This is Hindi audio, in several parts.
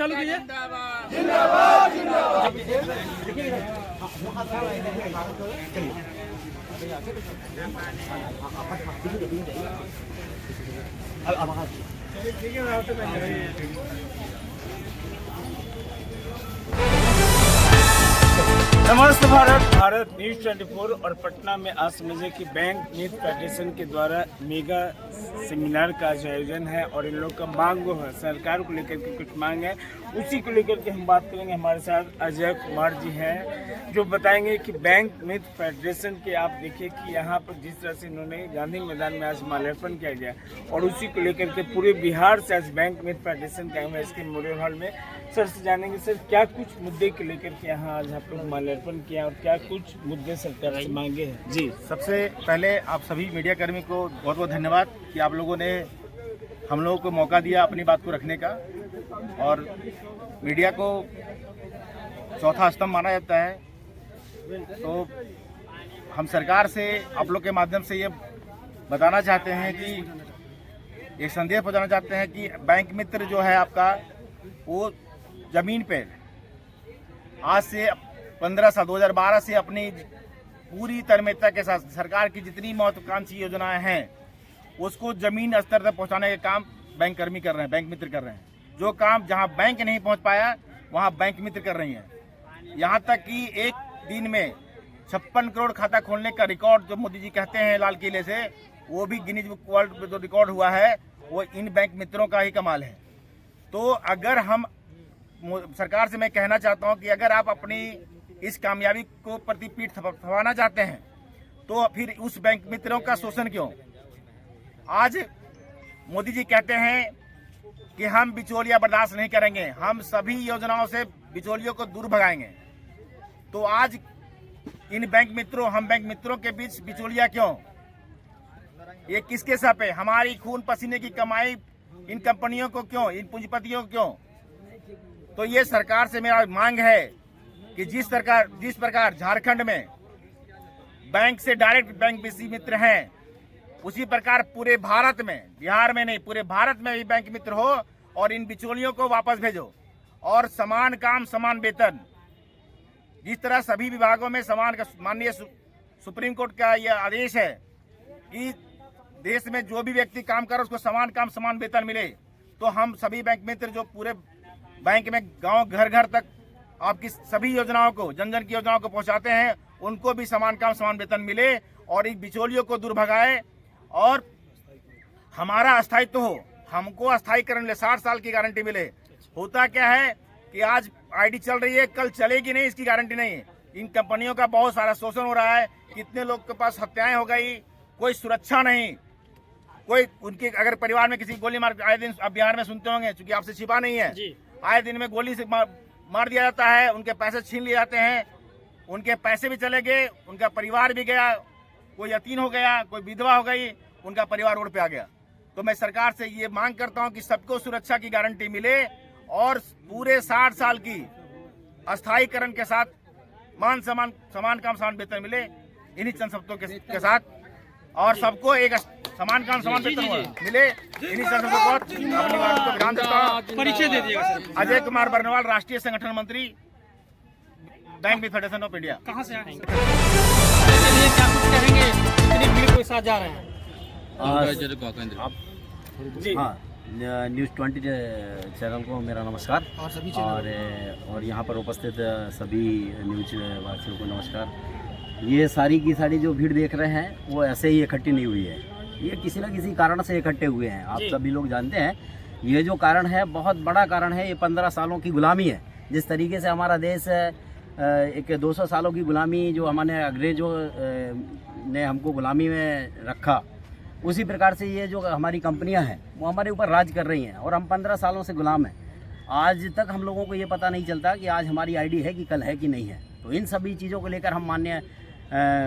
चालू कीजिए। नमस्ते भारत न्यूज़ 24 और पटना में आज समझे कि बैंक नीति फेडरेशन के द्वारा मेगा सेमिनार का जो आयोजन है और इन लोग का मांग वो है, सरकार को लेकर के कुछ मांग है, उसी को लेकर के हम बात करेंगे। हमारे साथ अजय कुमार जी हैं जो बताएंगे कि बैंक नीति फेडरेशन के आप देखिए कि यहाँ पर जिस तरह से इन्होंने गांधी मैदान में आज माल्यार्पण किया गया और उसी को लेकर के पूरे बिहार से आज बैंक नीति फेडरेशन का है इसके मेमोरियल हॉल में। सर से जानेंगे सर क्या कुछ मुद्दे को लेकर के यहाँ आज आप लोग माल्यार्पण किया और क्या कुछ मुद्दे सरकार से मांगे हैं। जी, सबसे पहले आप सभी मीडिया कर्मी को बहुत बहुत धन्यवाद कि आप लोगों ने हम लोगों को मौका दिया अपनी बात को रखने का। और मीडिया को चौथा स्तंभ माना जाता है, तो हम सरकार से आप लोग के माध्यम से ये बताना चाहते हैं कि एक संदेश पहुंचाना चाहते हैं कि बैंक मित्र जो है आपका वो जमीन पे आज से 15 साल 2012 से अपनी पूरी तन्मयता के साथ सरकार की जितनी महत्वाकांक्षी योजनाएं हैं उसको जमीन स्तर तक पहुंचाने का काम बैंक कर्मी कर रहे हैं, बैंक मित्र कर रहे हैं। जो काम जहां बैंक नहीं पहुंच पाया वहां बैंक मित्र कर रही हैं। यहां तक कि एक दिन में 56 करोड़ खाता खोलने का रिकॉर्ड जो मोदी जी कहते हैं लाल किले से, वो भी गिनीज बुक वर्ल्ड में जो रिकॉर्ड हुआ है वो इन बैंक मित्रों का ही कमाल है। तो अगर हम सरकार से मैं कहना चाहता हूं कि अगर आप अपनी इस कामयाबी को प्रति पीठ थपथपाना चाहते हैं तो फिर उस बैंक मित्रों का शोषण क्यों। आज मोदी जी कहते हैं कि हम बिचौलिया बर्दाश्त नहीं करेंगे, हम सभी योजनाओं से बिचौलियों को दूर भगाएंगे। तो आज इन बैंक मित्रों हम बैंक मित्रों के बीच बिचौलिया क्यों, ये किसके सर पे, हमारी खून पसीने की कमाई इन कंपनियों को क्यों, इन पूंजीपतियों को क्यों। तो ये सरकार से मेरा मांग है कि जिस प्रकार झारखंड में बैंक से डायरेक्ट बैंक मित्र हैं, उसी प्रकार पूरे भारत में, बिहार में नहीं पूरे भारत में भी बैंक मित्र हो और इन बिचौलियों को वापस भेजो। और समान काम समान वेतन, जिस तरह सभी विभागों में समान, माननीय सुप्रीम कोर्ट का यह आदेश है कि देश में जो भी व्यक्ति काम करे उसको समान काम समान वेतन मिले, तो हम सभी बैंक मित्र जो पूरे बैंक में गांव घर घर तक आपकी सभी योजनाओं को, जन जन की योजनाओं को पहुंचाते हैं, उनको भी समान काम समान वेतन मिले और इन बिचौलियों को दूर भगाए और हमारा अस्थायित्व हो, हमको अस्थायीकरण मिले, 60 साल की गारंटी मिले। होता क्या है कि आज आईडी चल रही है, कल चलेगी नहीं, इसकी गारंटी नहीं है। इन कंपनियों का बहुत सारा शोषण हो रहा है, कितने लोग के पास हत्याएं हो गई, कोई सुरक्षा नहीं, कोई उनके अगर परिवार में किसी गोली मार, आए दिन आप बिहार में सुनते होंगे, क्योंकि आपसे छिपा नहीं है, आए दिन में गोली से मार दिया जाता है, उनके पैसे छीन लिए जाते हैं, उनके पैसे भी चले गए, उनका परिवार भी गया, कोई यतीम हो गया, कोई विधवा हो गई, उनका परिवार रोड पे आ गया। तो मैं सरकार से ये मांग करता हूं कि सबको सुरक्षा की गारंटी मिले और पूरे 60 साल की अस्थायीकरण के साथ समान काम समान वेतन मिले इन्हीं चंद शब्दों के साथ, और सबको एक समान काम समान वेतन मिले। इन्हीं चंद शब्दों को अपनी बात को विराम देता हूं। परिचय दे दिएगा। अजय कुमार बर्नवाल, राष्ट्रीय संगठन मंत्री, बैंक नीति फेडरेशन ऑफ इंडिया। कहाँ से आएंगे, क्या कुछ कहेंगे, कितनी भीड़ के साथ जा रहे हैं आप? जी हाँ, न्यूज़ 20 चैनल को मेरा नमस्कार और यहाँ पर उपस्थित सभी न्यूज वासियों को नमस्कार। ये सारी की सारी जो भीड़ देख रहे हैं वो ऐसे ही इकट्ठी नहीं हुई है, ये किसी न किसी कारण से इकट्ठे हुए हैं। आप सभी लोग जानते हैं ये जो कारण है बहुत बड़ा कारण है, ये 15 सालों की गुलामी है। जिस तरीके से हमारा देश एक 200 सालों की गुलामी जो हमारे अंग्रेजों ने हमको गुलामी में रखा, उसी प्रकार से ये जो हमारी कंपनियां हैं वो हमारे ऊपर राज कर रही हैं और हम 15 सालों से गुलाम हैं। आज तक हम लोगों को ये पता नहीं चलता कि आज हमारी आईडी है कि कल है कि नहीं है। तो इन सभी चीज़ों को लेकर हम माननीय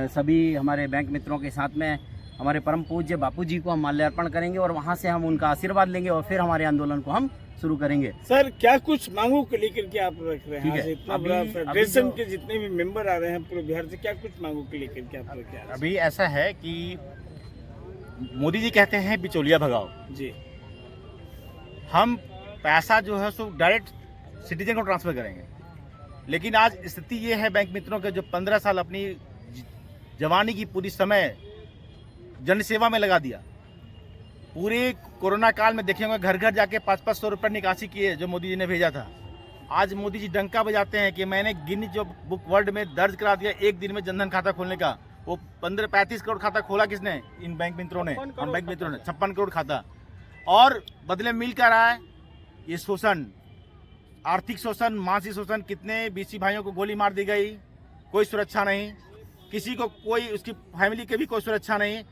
सभी हमारे बैंक मित्रों के साथ में हमारे परम पूज्य बापू जी को हम माल्यार्पण करेंगे और वहाँ से हम उनका आशीर्वाद लेंगे और फिर हमारे आंदोलन को हम शुरू करेंगे। सर क्या कुछ मांगों को लेकर के आप रख रहे हैं, इतना बड़ा फेडरेशन के जितने भी मेंबर आ रहे हैं पूरे बिहार से, क्या कुछ मांगों को लेकर के आप रख रहे हैं? अभी ऐसा है कि मोदी जी कहते हैं बिचौलिया भगाओ जी, हम पैसा जो है सो डायरेक्ट सिटीजन को ट्रांसफ़र करेंगे। लेकिन आज स्थिति ये है बैंक मित्रों के जो 15 साल अपनी जवानी की पूरी समय जन सेवा में लगा दिया। पूरे कोरोना काल में देखे होंगे घर घर जाके 500 रुपये निकासी किए जो मोदी जी ने भेजा था। आज मोदी जी डंका बजाते हैं कि मैंने गिनीज बुक वर्ल्ड में दर्ज करा दिया एक दिन में जनधन खाता खोलने का। वो 35 करोड़ खाता खोला किसने? इन बैंक मित्रों ने, हम बैंक मित्रों ने 56 करोड़ खाता। और बदले मिल क्या रहा है? ये शोषण, आर्थिक शोषण, मानसिक शोषण। कितने बीसी भाइयों को गोली मार दी गई, कोई सुरक्षा नहीं, किसी को कोई उसकी फैमिली की भी कोई सुरक्षा नहीं।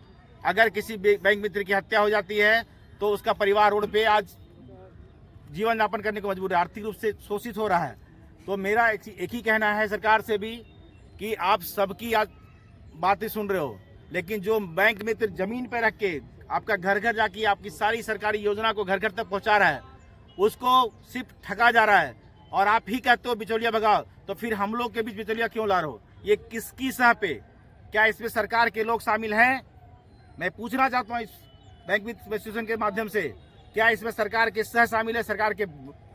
अगर किसी बैंक मित्र की हत्या हो जाती है तो उसका परिवार रोड पे आज जीवन यापन करने को मजबूर है, आर्थिक रूप से शोषित हो रहा है। तो मेरा एक ही कहना है सरकार से भी कि आप सबकी आज बातें सुन रहे हो, लेकिन जो बैंक मित्र जमीन पे रख के आपका घर घर जाके आपकी सारी सरकारी योजना को घर घर तक पहुंचा रहा है, उसको सिर्फ ठगा जा रहा है। और आप ही कहते हो बिचौलिया भगाओ, तो फिर हम लोग के बीच बिचौलिया क्यों ला रहे हो? ये किसकी सह पे? क्या इसमें सरकार के लोग शामिल हैं? मैं पूछना चाहता हूँ इस बैंक मित्र एसोसिएशन के माध्यम से, क्या इसमें सरकार के सह शामिल है, सरकार के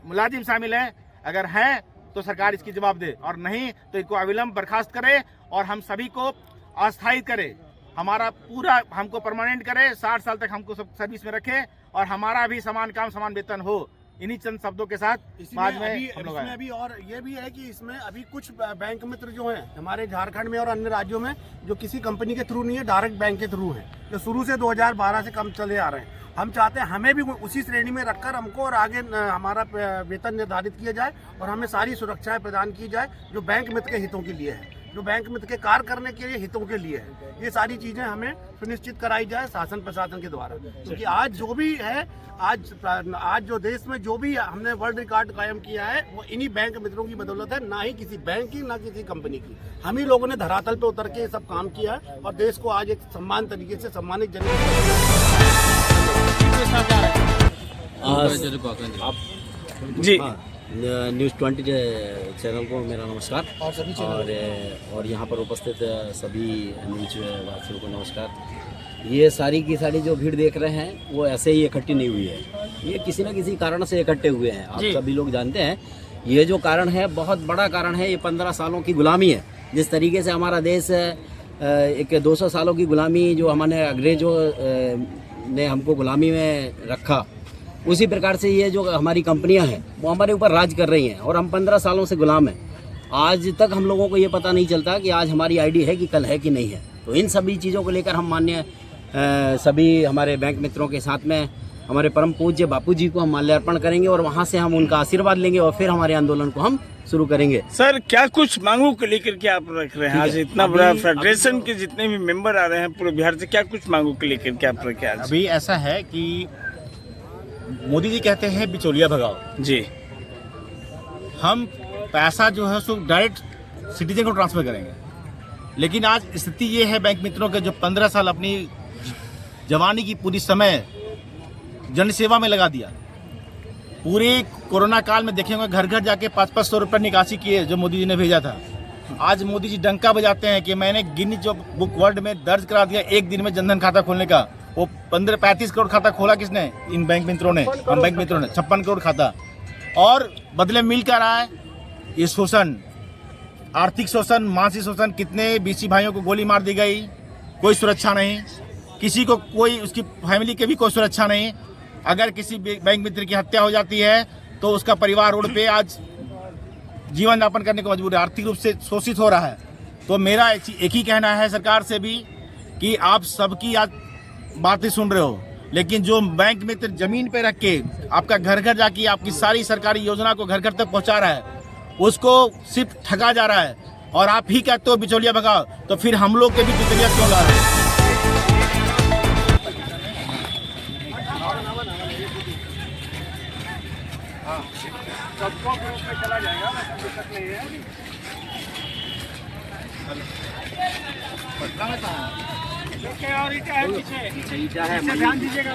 मुलाजिम शामिल हैं? अगर हैं तो सरकार इसकी जवाब दे, और नहीं तो इनको अविलंब बर्खास्त करे और हम सभी को अस्थायी करे। हमारा पूरा हमको परमानेंट करे, 60 साल तक हमको सब सर्विस में रखे और हमारा भी समान काम समान वेतन हो। इन्हीं चंद शब्दों के साथ बाद में इसमें अभी और ये भी है कि इसमें अभी कुछ बैंक मित्र जो हैं हमारे झारखंड में और अन्य राज्यों में, जो किसी कंपनी के थ्रू नहीं है, डायरेक्ट बैंक के थ्रू है, जो शुरू से 2012 से कम चले आ रहे हैं। हम चाहते हैं हमें भी उसी श्रेणी में रखकर हमको और आगे हमारा वेतन निर्धारित किया जाए और हमें सारी सुरक्षाएं प्रदान की जाए जो बैंक मित्र के हितों के लिए है, जो बैंक मित्र के कार्य करने के लिए हितों के लिए है। ये सारी चीजें हमें सुनिश्चित कराई जाए शासन प्रशासन के द्वारा, क्योंकि आज जो भी है, आज जो देश में जो भी हमने वर्ल्ड रिकॉर्ड कायम किया है वो इन्हीं बैंक मित्रों की बदौलत है, ना ही किसी बैंक की, ना किसी कंपनी की। हम ही लोगों ने धरातल पे उतर के ये सब काम किया है और देश को आज एक सम्मान तरीके से सम्मानित जी न्यूज़ 20 चैनल को मेरा नमस्कार और यहाँ पर उपस्थित सभी न्यूज वासियों को नमस्कार। ये सारी की सारी जो भीड़ देख रहे हैं वो ऐसे ही इकट्ठी नहीं हुई है, ये किसी न किसी कारण से इकट्ठे हुए हैं। आप सभी लोग जानते हैं ये जो कारण है बहुत बड़ा कारण है, ये 15 सालों की गुलामी है। जिस तरीके से हमारा देश एक 200 सालों की गुलामी जो हमारे अंग्रेजों ने हमको गुलामी में रखा, उसी प्रकार से ये जो हमारी कंपनियां हैं वो हमारे ऊपर राज कर रही हैं और हम 15 सालों से गुलाम हैं। आज तक हम लोगों को ये पता नहीं चलता कि आज हमारी आईडी है कि कल है कि नहीं है। तो इन सभी चीज़ों को लेकर हम माननीय सभी हमारे बैंक मित्रों के साथ में हमारे परम पूज्य बापू जी को हम माल्यार्पण करेंगे और वहाँ से हम उनका आशीर्वाद लेंगे और फिर हमारे आंदोलन को हम शुरू करेंगे। सर, क्या कुछ मांगों को लेकर के आप रख रहे हैं? आज इतना बड़ा फेडरेशन के जितने भी मेंबर आ रहे हैं पूरे बिहार से, क्या कुछ मांगों को लेकर के आप रखे? अभी ऐसा है कि मोदी जी कहते हैं बिचौलिया भगाओ जी, हम पैसा जो है उसको डायरेक्ट सिटीजन को ट्रांसफ़र करेंगे। लेकिन आज स्थिति ये है बैंक मित्रों के जो 15 साल अपनी जवानी की पूरी समय जन सेवा में लगा दिया। पूरे कोरोना काल में देखे होंगे घर घर जाके 500 रुपये निकासी किए जो मोदी जी ने भेजा था। आज मोदी जी डंका बजाते हैं कि मैंने गिनीज बुक वर्ल्ड में दर्ज करा दिया एक दिन में जनधन खाता खोलने का। वो 35 करोड़ खाता खोला किसने? इन बैंक मित्रों ने, हम बैंक मित्रों ने 56 करोड़ खाता। और बदले मिल क्या रहा है? ये शोषण, आर्थिक शोषण, मानसिक शोषण। कितने बीसी भाइयों को गोली मार दी गई, कोई सुरक्षा नहीं, किसी को कोई उसकी फैमिली की भी कोई सुरक्षा नहीं। अगर किसी बैंक मित्र की हत्या हो जाती है तो उसका परिवार रोड पे आज जीवन यापन करने को मजबूर है, आर्थिक रूप से शोषित हो रहा है। तो मेरा एक ही कहना है सरकार से भी कि आप सबकी आज बातें सुन रहे हो, लेकिन जो बैंक मित्र जमीन पे रख के आपका घर घर जाके आपकी सारी सरकारी योजना को घर घर तक पहुंचा रहा है, उसको सिर्फ ठगा जा रहा है। और आप ही कहते हो बिचौलिया भगाओ, तो फिर हम लोग के भी बिचौलिया क्यों ला रहे हैं? सबको ग्रुप में चला जाएगा, दिक्कत नहीं है। और ईटा है पीछे, ईटा है, ध्यान दीजिएगा।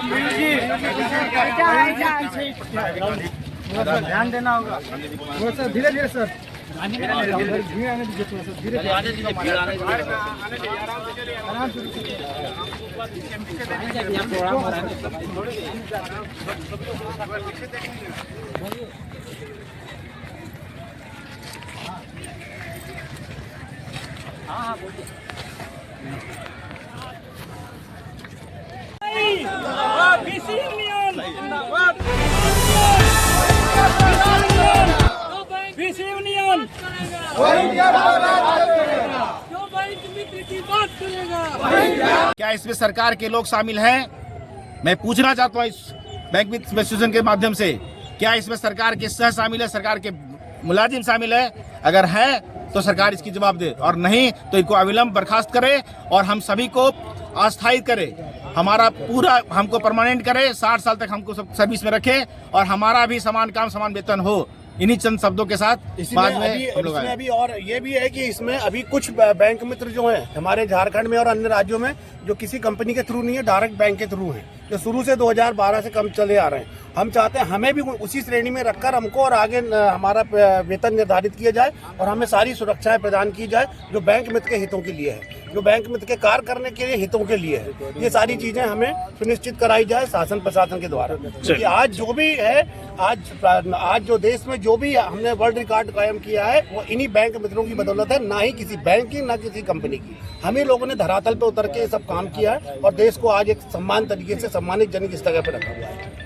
ध्यान देना होगा सर, धीरे धीरे सर, भीड़ आने दीजिए थोड़ा सा, धीरे आने दीजिए, आराम से। क्या इसमें सरकार के लोग शामिल हैं? मैं पूछना चाहता हूँ इस बैंक वित्त एसोसिएशन के माध्यम से, क्या इसमें सरकार के सह शामिल है, सरकार के मुलाजिम शामिल है? अगर है तो सरकार इसकी जवाब दे, और नहीं तो इनको अविलंब बर्खास्त करे और हम सभी को अस्थायी करे, हमारा पूरा हमको परमानेंट करे, 60 साल तक हमको सब सर्विस में रखे और हमारा भी समान काम समान वेतन हो। इन्हीं चंद शब्दों के साथ बाद में हम लोग इसमें अभी और ये भी है कि इसमें अभी कुछ बैंक मित्र जो हैं हमारे झारखंड में और अन्य राज्यों में, जो किसी कंपनी के थ्रू नहीं है, डायरेक्ट बैंक के थ्रू हैं, जो शुरू से 2012 से कम चले आ रहे हैं। हम चाहते हैं हमें भी उसी श्रेणी में रखकर हमको और आगे हमारा वेतन निर्धारित किया जाए और हमें सारी सुरक्षाएं प्रदान की जाए जो बैंक मित्र के हितों के लिए है, जो बैंक मित्र के कार्य करने के लिए हितों के लिए है। ये सारी चीजें हमें सुनिश्चित कराई जाए शासन प्रशासन के द्वारा, क्योंकि आज जो भी है, आज जो देश में जो भी हमने वर्ल्ड रिकॉर्ड कायम किया है वो इन्हीं बैंक मित्रों की बदौलत है, ना ही किसी बैंक की, ना किसी कंपनी की। हम ही लोगों ने धरातल पे उतर के ये सब काम किया है और देश को आज एक सम्मान तरीके से सम्मानित जन स्तर पर रखा हुआ है।